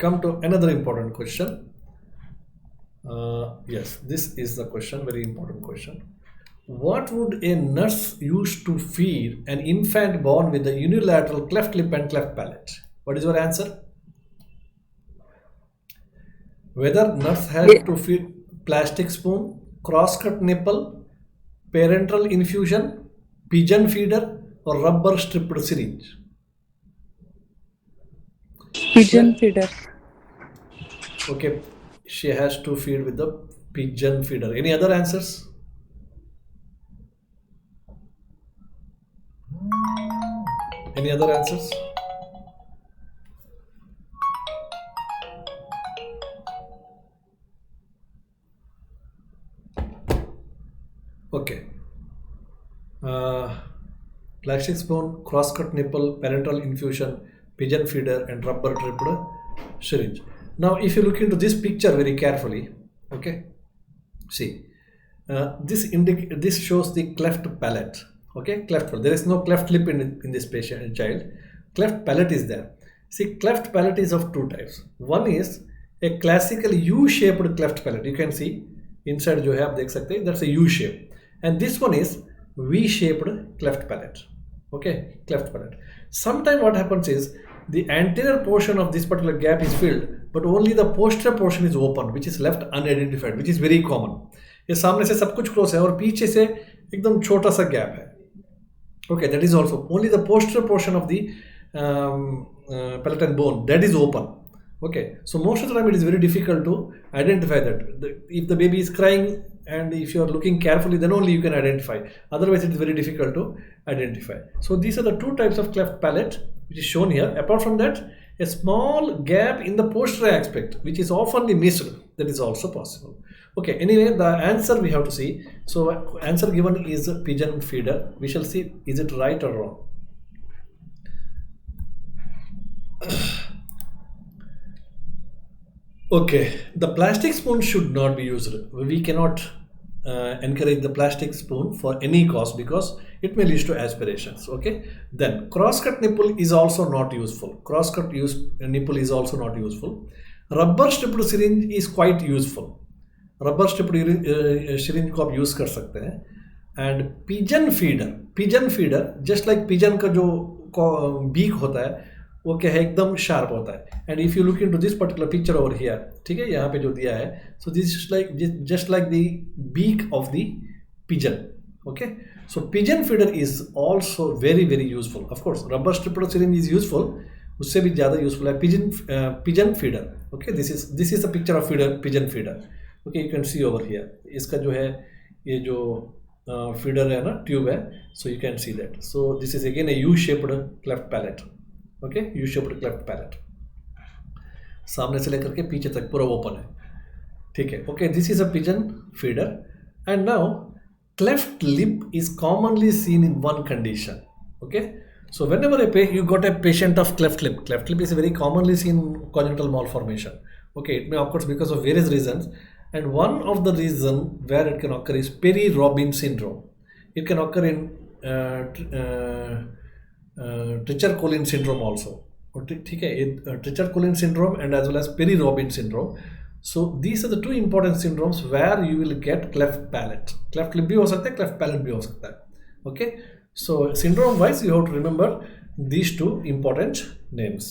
come to another important question. Yes, this is the question, very important question. What would a nurse use to feed an infant born with a unilateral cleft lip and cleft palate? What is your answer? Whether nurse has to feed plastic spoon, cross-cut nipple, parenteral infusion, pigeon feeder, or rubber stripped syringe? Pigeon feeder. Okay, she has to feed with the pigeon feeder. Any other answers? Any other answers? Okay. Uh, Plastic spoon, cross-cut nipple, parenteral infusion, pigeon feeder, and rubber dripped syringe. Now, if you look into this picture very carefully, okay, see, this shows the cleft palate. Okay, cleft palate. There is no cleft lip in this patient child. Cleft palate is there. See, cleft palate is of two types. One is a classical U-shaped cleft palate. You can see inside जो है आप देख सकते हैं, that's a U shape, and this one is V-shaped cleft palate. Okay, cleft palate. Sometimes what happens is the anterior portion of this particular gap is filled, but only the posterior portion is open, which is left unidentified, which is very common. ये सामने से सब कुछ close है और पीछे से एकदम छोटा सा गैप है. Okay, that is also only the posterior portion of the palate and bone that is open. Okay, so most of the time it is very difficult to identify that. If the baby is crying and if you are looking carefully, then only you can identify. Otherwise, it is very difficult to identify. So these are the two types of cleft palate which is shown here. Apart from that, a small gap in the posterior aspect which is often missed, that is also possible. Okay, anyway, the answer we have to see. So answer given is pigeon feeder. We shall see is it right or wrong. Okay, the plastic spoon should not be used. We cannot encourage the plastic spoon for any cause because it may lead to aspirations. Okay, then cross-cut nipple is also not useful. Cross-cut nipple is also not useful. Rubber stripped syringe is quite useful. Rubber stripped syringe को आप use कर सकते हैं. And pigeon feeder just like pigeon का जो beak होता है वो क्या है एकदम शार्प होता है. And if you look into this particular picture over here, ठीक है, यहाँ पे जो दिया है, so this is like just like the beak of the pigeon. Okay, so pigeon feeder is also very very useful. Of course rubber stripped syringe is useful, उससे भी ज़्यादा यूजफुल है pigeon feeder. Okay, this is the picture of pigeon feeder. Okay, you can see over here. इसका जो है ये जो feeder है ना, ट्यूब है, so you can see that. So this is again A U shaped cleft palate. Okay, U shaped cleft palate, सामने से लेकर के पीछे तक पूरा ओपन है. ठीक है. Okay, this is a pigeon feeder. And now cleft lip is commonly seen in one condition. Okay, so whenever you got a patient of cleft lip is a very commonly seen congenital malformation. Okay, it may occur because of various reasons, and one of the reason where it can occur is Peri-Robin syndrome. It can occur in Treacher-Collins syndrome also. ठीक है, Treacher-Collins syndrome and as well as Peri-Robin syndrome. So these are the two important syndromes where you will get cleft palate. Cleft lip भी हो सकता है, cleft palate भी हो सकता है. Okay, so syndrome wise you have to remember these two important names.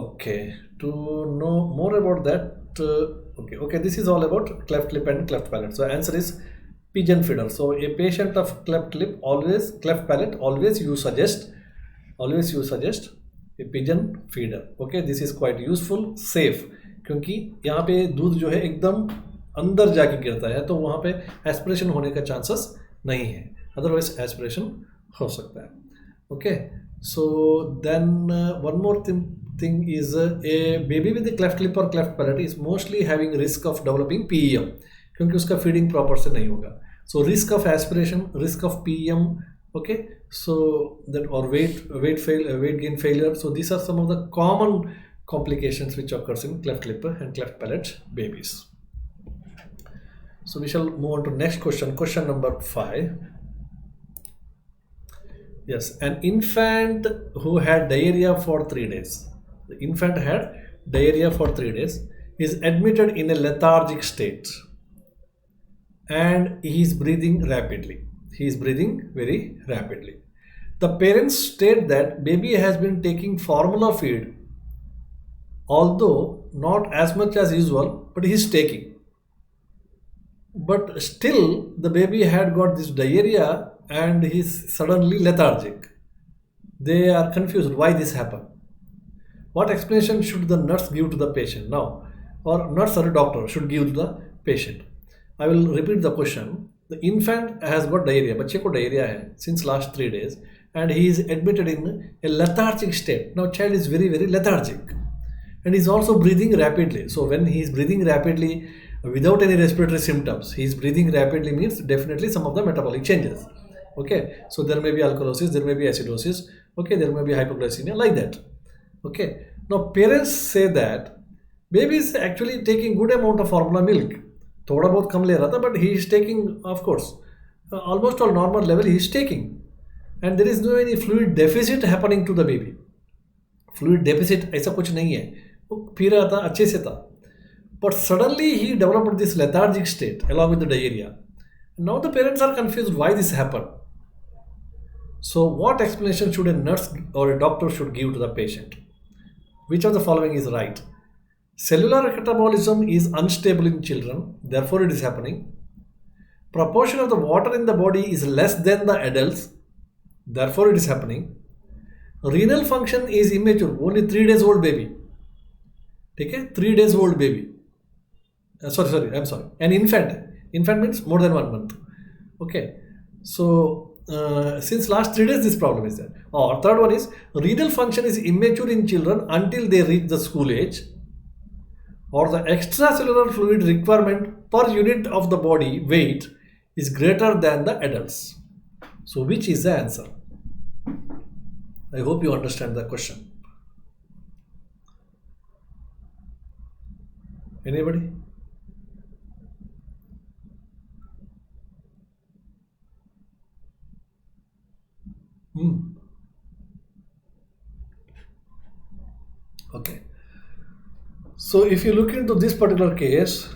Okay, to know more about that, okay, this is all about cleft lip and cleft palate. So answer is pigeon feeder. So a patient of cleft palate, always you suggest a pigeon feeder. Okay, this is quite useful, safe, क्योंकि यहाँ पे दूध जो है एकदम अंदर जाके गिरता है, तो वहाँ पे एस्पिरेशन होने का चांसेस नहीं है, अदरवाइज एस्पिरेशन हो सकता है. Okay, so then one more thing is a baby with a cleft lip or cleft palate is mostly having risk of developing PEM क्योंकि उसका feeding proper से नहीं होगा. So risk of aspiration, risk of PEM, okay, so that or weight gain failure. So these are some of the common complications which occurs in cleft lip and cleft palate babies. So we shall move on to next question number 5. Yes, an infant who had diarrhea for 3 days. The infant had diarrhea for 3 days, is admitted in a lethargic state, and he is breathing rapidly. He is breathing very rapidly. The parents state that baby has been taking formula feed, although not as much as usual, but he is taking. But still, the baby had got this diarrhea and he is suddenly lethargic. They are confused why this happened. What explanation should the nurse give to the patient now, or nurse or a doctor should give to the patient? I will repeat the question. The infant has got diarrhea, बच्चे को diarrhea है since last 3 days, and he is admitted in a lethargic state. Now child is very very lethargic, and he is also breathing rapidly. So when he is breathing rapidly without any respiratory symptoms, he is breathing rapidly means definitely some of the metabolic changes. Okay, so there may be alkalosis, there may be acidosis, okay, there may be hypoglycemia, like that. Okay, now parents say that baby is actually taking good amount of formula milk, थोड़ा बहुत कम ले रहा था, but he is taking, of course, almost all normal level he is taking, and there is no any fluid deficit happening to the baby. Fluid deficit ऐसा कुछ नहीं है, वो पी रहा था, अच्छे से था, but suddenly he developed this lethargic state along with the diarrhea. Now the parents are confused why this happened. So what explanation should a nurse or a doctor should give to the patient? Which of the following is right? Cellular catabolism is unstable in children, therefore it is happening. Proportion of the water in the body is less than the adults, therefore it is happening. Renal function is immature, only 3 days old baby. Okay, 3 days old baby. I'm sorry. An infant. Infant means more than 1 month. Okay, so since last 3 days this problem is there. Or third one is renal function is immature in children until they reach the school age, or the extracellular fluid requirement per unit of the body weight is greater than the adults. So which is the answer? I hope you understand the question. Anybody? Okay. So if you look into this particular case,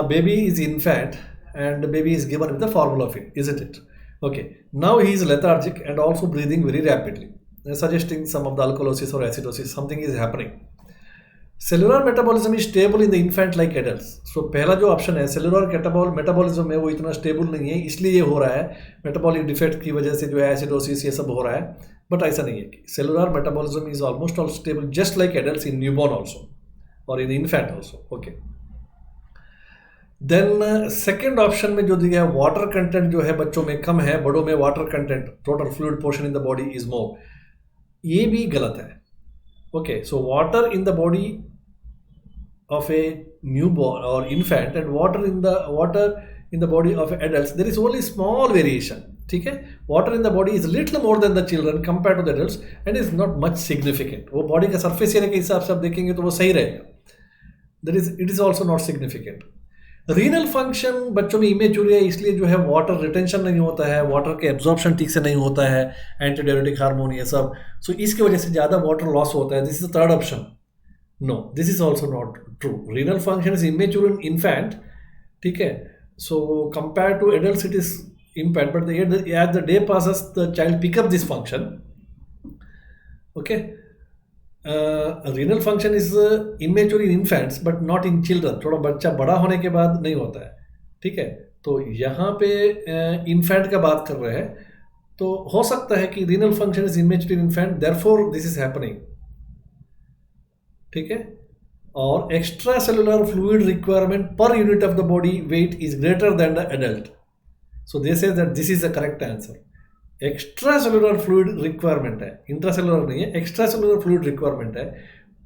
baby is infant and the baby is given with the formula feed, isn't it? Okay. Now he is lethargic and also breathing very rapidly, suggesting some of the alkalosis or acidosis, something is happening. Cellular metabolism is stable in the infant like adults. So पहला जो option है cellular metabolism में वो इतना stable नहीं है, इसलिए ये हो रहा है मेटाबॉलिक डिफेक्ट की वजह से जो है एसिडोसिस ये सब हो रहा है, बट ऐसा नहीं है कि cellular metabolism is almost all stable just like adults in newborn also और in infant also. Okay, then second option में जो दिया है वाटर कंटेंट जो है बच्चों में कम है, बड़ों में water content total fluid portion in the body is more, ये भी गलत है. Okay, so water in the body of a newborn or infant and water in the body of adults, there is only small variation. ठीक है, water in the body is little more than the children compared to the adults and is not much significant. वो body का surface area के हिसाब से आप देखेंगे तो वो सही रहेगा. It is also not significant. Renal function बच्चों में इमेच्योर है, इसलिए जो है वाटर रिटेंशन नहीं होता है, वाटर के एब्जॉर्प्शन ठीक से नहीं होता है, एंटीडायरेटिक हार्मोन ये सब, सो इसकी वजह से ज़्यादा वाटर लॉस होता है. This is the third option. No, this is also not true. Renal function is immature in infant. ठीक है, so compared to adults it is impaired, but as the day passes the child pick up this function. Okay, renal function is immature in infants but not in children. थोड़ा बच्चा बड़ा होने के बाद नहीं होता है. ठीक है, तो यहाँ पे infant का बात कर रहे हैं, तो हो सकता है कि renal function is immature in infant, therefore this is happening. ठीक है, और extra cellular fluid requirement per unit of the body weight is greater than the adult. So they say that this is the correct answer. Extra cellular fluid requirement है, intracellular नहीं है, extra cellular fluid requirement है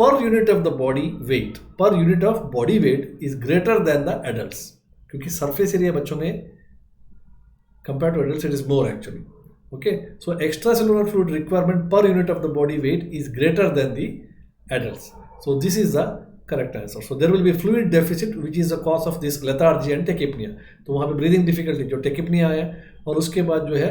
per unit of the body weight, per unit of body weight is greater than the adults, क्योंकि surface area बच्चों में compare to adults it is more actually. Okay, so extra cellular fluid requirement per unit of the body weight is greater than the adults. So this is the correct answer. So there will be fluid deficit which is the cause of this lethargy and tachypnea. तो वहाँ पे breathing difficulty जो tachypnea है, और उसके बाद जो है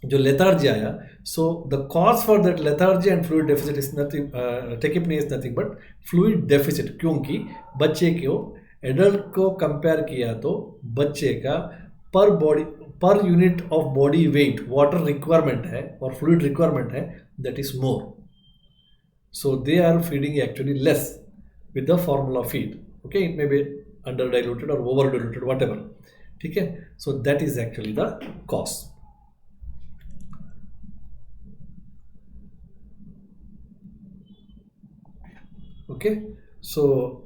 जो लेथार्जी आया, so the cause for that lethargy and fluid deficit is nothing, tachypnea is nothing but fluid deficit, क्योंकि बच्चे को एडल्ट को कंपेयर किया तो बच्चे का पर बॉडी पर unit of body wait water requirement है और फ्लूइड रिक्वायरमेंट है, that is more. So they are feeding actually less with the formula feed. Okay, it may be under diluted or over diluted, whatever. Okay, so that is actually the cause. Okay, so